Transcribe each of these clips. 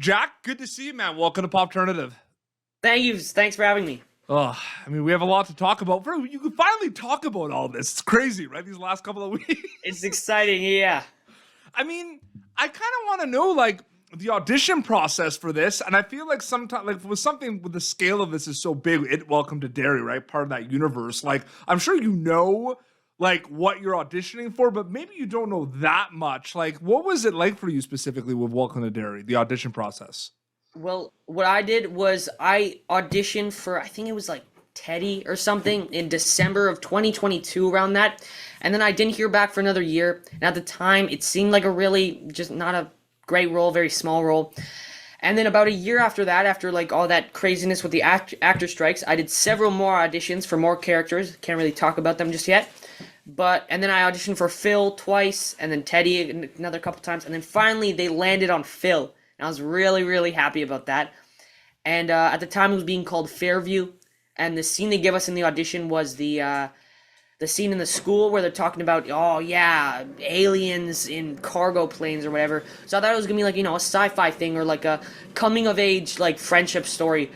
Jack, good to see you, man. Welcome to Popternative. Thank you. Thanks for having me. Oh, I mean, we have a lot to talk about. Bro, you can finally talk about all this. It's crazy, right? These last couple of weeks. It's exciting, yeah. I mean, I kind of want to know, like, the audition process for this. And I feel like sometimes, like, with something with the scale of this is so big, Welcome to Derry, right? Part of that universe. Like, I'm sure you know, like, what you're auditioning for, but maybe you don't know that much. Like, what was it like for you specifically with Welcome to Derry, the audition process? Well, what I did was I auditioned for, I think it was like Teddy or something in December of 2022, around that. And then I didn't hear back for another year. And at the time, it seemed like a really, just not a great role, very small role. And then about a year after that, after like all that craziness with the actor strikes, I did several more auditions for more characters. Can't really talk about them just yet. And then I auditioned for Phil twice, and then Teddy another couple times. And then finally, they landed on Phil. And I was really, really happy about that. And at the time, it was being called Fairview. And the scene they gave us in the audition was the scene in the school where they're talking about, oh, yeah, aliens in cargo planes or whatever. So I thought it was going to be like, a sci-fi thing or like a coming-of-age, like, friendship story.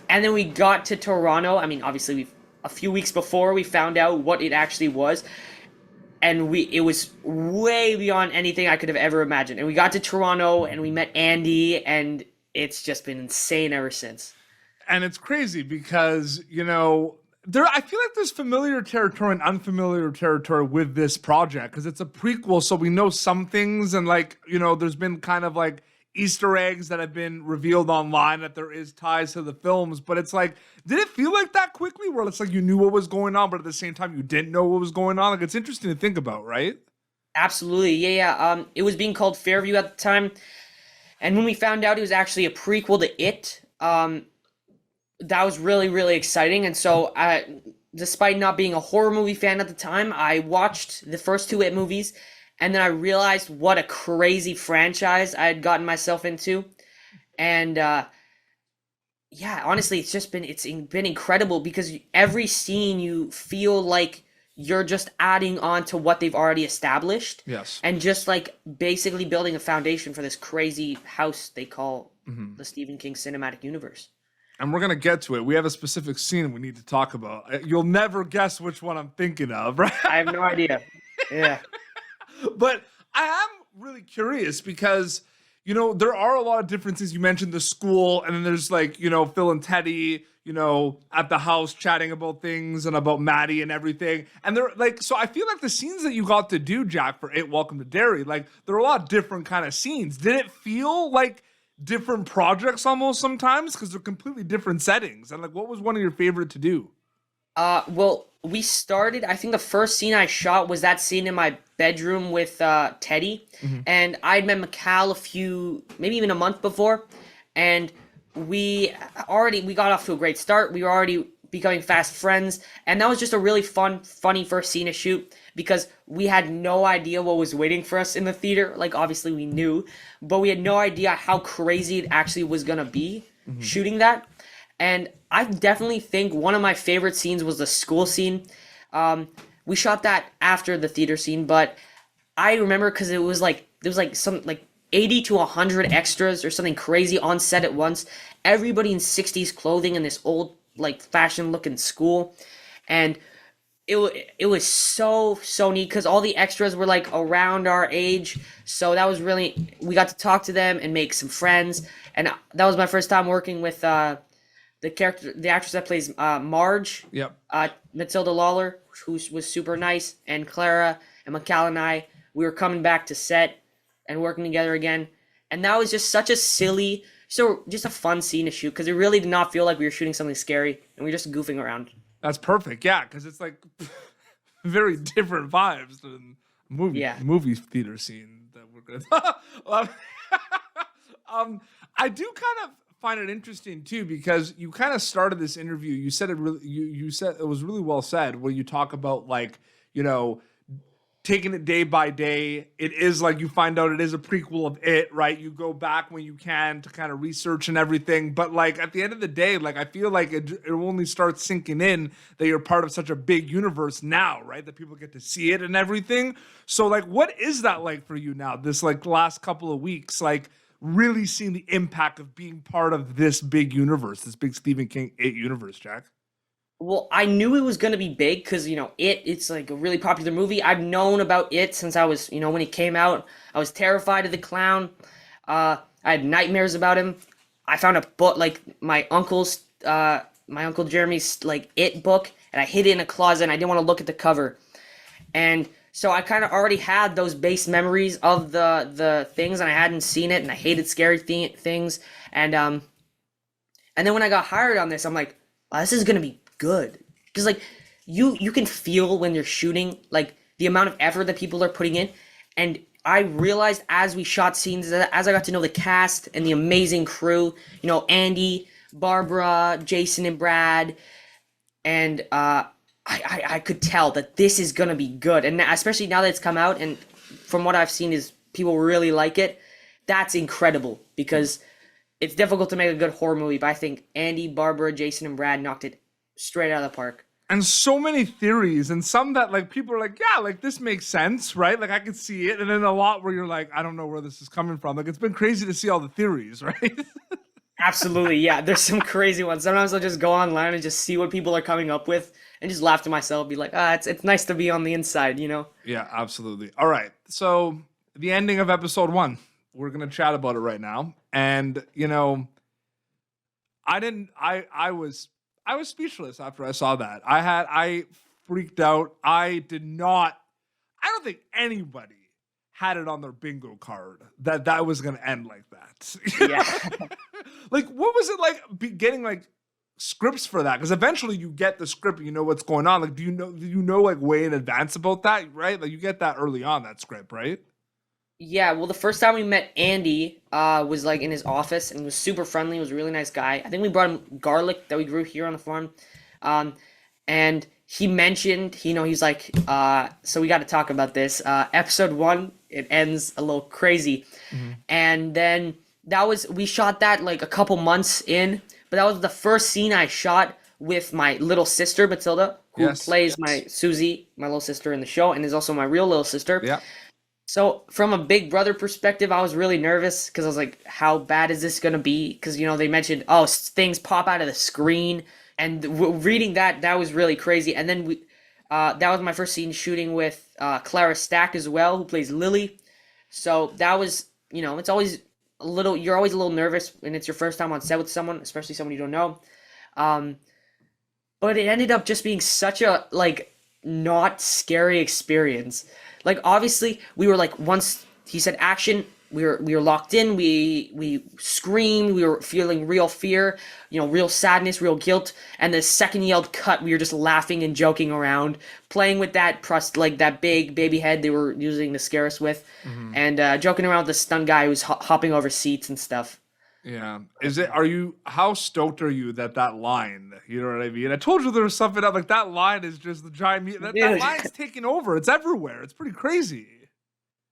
And then we got to Toronto. I mean, obviously, a few weeks before, we found out what it actually was. And it was way beyond anything I could have ever imagined. And we got to Toronto and we met Andy, and it's just been insane ever since. And it's crazy because, I feel like there's familiar territory and unfamiliar territory with this project because it's a prequel. So we know some things, and there's been kind of like Easter eggs that have been revealed online that there is ties to the films. But it's like, did it feel like that quickly where it's like you knew what was going on, but at the same time you didn't know what was going on? Like, it's interesting to think about, right? Absolutely. Yeah. It was being called Fairview at the time. And when we found out it was actually a prequel to It, that was really, really exciting. And so despite not being a horror movie fan at the time, I watched the first two It movies, and then I realized what a crazy franchise I had gotten myself into. And honestly, it's been incredible because every scene you feel like you're just adding on to what they've already established. Yes. And just like basically building a foundation for this crazy house they call the Stephen King cinematic universe. And we're going to get to it. We have a specific scene we need to talk about. You'll never guess which one I'm thinking of, right? I have no idea. Yeah. But I am really curious because, there are a lot of differences. You mentioned the school, and then there's like, Phil and Teddy, at the house chatting about things and about Maddie and everything. And they're like, so I feel like the scenes that you got to do, Jack, for It Welcome to Derry, like there are a lot of different kind of scenes. Did it feel like different projects almost sometimes? Because they're completely different settings. And like, what was one of your favorite to do? Well, we started, I think the first scene I shot was that scene in my bedroom with Teddy. And I'd met Mikal maybe even a month before. And we got off to a great start. We were already becoming fast friends. And that was just a really funny first scene to shoot because we had no idea what was waiting for us in the theater. Like, obviously we knew, but we had no idea how crazy it actually was going to be shooting that. And I definitely think one of my favorite scenes was the school scene. We shot that after the theater scene, but I remember because there was some 80 to 100 extras or something crazy on set at once. Everybody in 60s clothing in this old, like, fashion looking school. And it was so neat because all the extras were like around our age. So that was really, we got to talk to them and make some friends. And that was my first time working with the actress that plays Marge. Yep. Matilda Lawler, who was super nice, and Clara and Mikal and I, we were coming back to set and working together again. And that was just such a just a fun scene to shoot because it really did not feel like we were shooting something scary and we were just goofing around. That's perfect. Yeah, because it's like very different vibes than movie theater scene that we're gonna. I do kind of find it interesting too because you kind of started this interview. You said it really. You said it was really well said where you talk about like taking it day by day. It is like you find out it is a prequel of It, right? You go back when you can to kind of research and everything. But like at the end of the day, like I feel like it only starts sinking in that you're part of such a big universe now, right? That people get to see it and everything. So like, what is that like for you now? This like last couple of weeks, like really seeing the impact of being part of this big universe, this big Stephen King 8 universe, Jack? Well, I knew it was gonna be big because it's like a really popular movie. I've known about it since I was when it came out. I was terrified of the clown. I had nightmares about him. I found a book like my uncle Jeremy's like It book, and I hid it in a closet. And I didn't want to look at the cover, and so I kind of already had those base memories of the things, and I hadn't seen it, and I hated scary things, and then when I got hired on this, I'm like, oh, this is gonna be good, because like you can feel when you're shooting like the amount of effort that people are putting in, and I realized as we shot scenes, as I got to know the cast and the amazing crew, Andy, Barbara, Jason, and Brad, and I could tell that this is gonna be good, and especially now that it's come out, and from what I've seen is people really like it. That's incredible, because it's difficult to make a good horror movie, but I think Andy, Barbara, Jason, and Brad knocked it straight out of the park. And so many theories, and some that like people are like, yeah, like this makes sense, right? Like I could see it, and then a lot where you're like, I don't know where this is coming from. Like it's been crazy to see all the theories, right? Absolutely, yeah. There's some crazy ones. Sometimes I'll just go online and just see what people are coming up with, and just laugh to myself, be like, it's nice to be on the inside, Yeah, absolutely. All right, so the ending of episode 1, we're gonna chat about it right now, and I was speechless after I saw that. I freaked out. I don't think anybody had it on their bingo card that was going to end like that. Yeah. Like, what was it like getting like scripts for that? Because eventually you get the script, you know what's going on. Like, do you know like way in advance about that, right? Like you get that early on, that script, right? Yeah, well, the first time we met Andy was like in his office, and he was super friendly. He was a really nice guy. I think we brought him garlic that we grew here on the farm, and he mentioned, he's like, so we got to talk about this. Episode 1, it ends a little crazy, and then we shot that like a couple months in, but that was the first scene I shot with my little sister Matilda, who plays my Susie, my little sister in the show, and is also my real little sister. Yeah. So from a big brother perspective, I was really nervous because I was like, how bad is this going to be? Because, they mentioned, things pop out of the screen. And reading that was really crazy. And then that was my first scene shooting with Clara Stack as well, who plays Lily. So that was, it's always you're always a little nervous when it's your first time on set with someone, especially someone you don't know. But it ended up just being such a, like, not scary experience. Like, obviously, we were like, once he said action, we were locked in. We screamed. We were feeling real fear, real sadness, real guilt. And the second he yelled cut, we were just laughing and joking around, playing with that that big baby head they were using to scare us with, and joking around with the stunt guy who was hopping over seats and stuff. Yeah. How stoked are you that line, you know what I mean? I told you there was something up, like that line is just the giant, that line's taking over. It's everywhere. It's pretty crazy.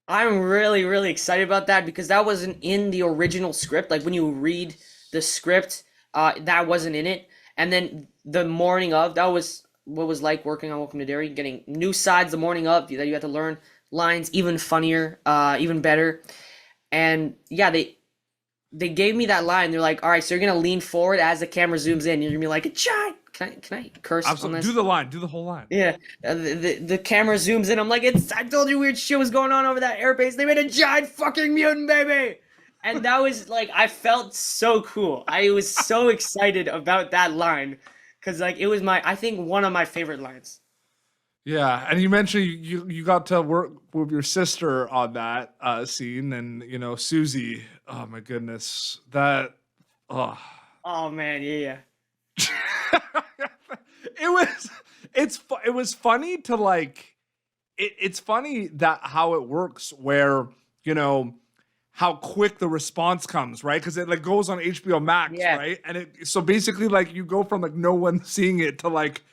I'm really, really excited about that because that wasn't in the original script. Like when you read the script, that wasn't in it. And then the morning of, that was what was like working on Welcome to Derry, getting new sides the morning of that you had to learn lines even funnier, even better. And yeah, they gave me that line. They're like, all right, so you're going to lean forward as the camera zooms in. You're going to be like, a giant. Can I curse on this? Do the line. Do the whole line. Yeah. The camera zooms in. I'm like, I told you weird shit was going on over that airbase. They made a giant fucking mutant baby. And that was like, I felt so cool. I was so excited about that line. Because like, it was I think one of my favorite lines. Yeah, and you mentioned you got to work with your sister on that scene, and Susie. Oh my goodness, that. Oh man, yeah. It was funny to like. It's funny that how it works, where how quick the response comes, right? Because it like goes on HBO Max, right? And so basically like you go from like no one seeing it to like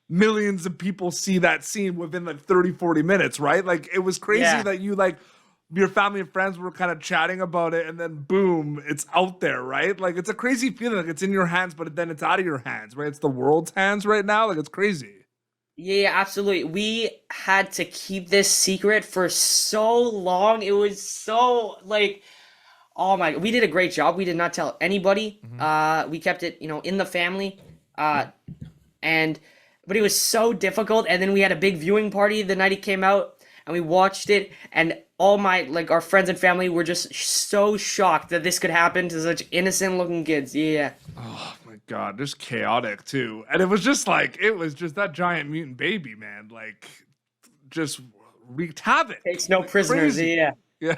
millions of people see that scene within like 30-40 minutes, right? Like it was crazy that you like your family and friends were kind of chatting about it, and then boom, it's out there, right? Like it's a crazy feeling, like it's in your hands, but then it's out of your hands, right? It's the world's hands right now. Like it's crazy. Yeah, absolutely. We had to keep this secret for so long. It was so like, Oh my, we did a great job. We did not tell anybody. We kept it, in the family. But it was so difficult. And then we had a big viewing party the night it came out, and we watched it. And all our friends and family were just so shocked that this could happen to such innocent looking kids. Yeah. Oh my God, just chaotic too. And it was just that giant mutant baby, man. Like, just wreaked havoc. Takes no prisoners. Crazy. Yeah. Yeah.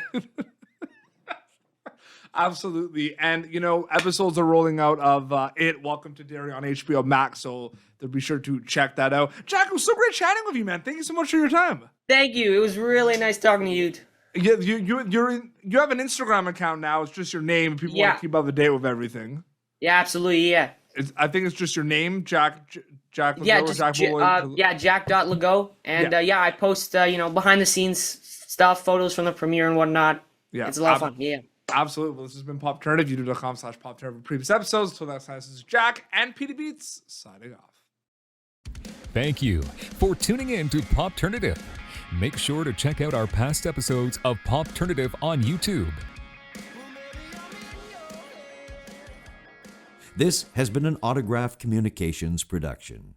Absolutely. And, episodes are rolling out of Welcome to Derry on HBO Max, so be sure to check that out. Jack, it was so great chatting with you, man. Thank you so much for your time. Thank you. It was really nice talking to you. Yeah, you have an Instagram account now. It's just your name. People want to keep up to date with everything. Yeah, absolutely. Yeah. I think it's just your name, Jack. Legault, Yeah, just Jack.Legault. And I post behind the scenes stuff, photos from the premiere and whatnot. Yeah, it's a lot of fun. Yeah. Absolutely. Well, this has been Popternative. YouTube.com/Popternative. Previous episodes. Till next time, this is Jack and PD Beats signing off. Thank you for tuning in to Popternative. Make sure to check out our past episodes of Popternative on YouTube. This has been an Autograph Communications production.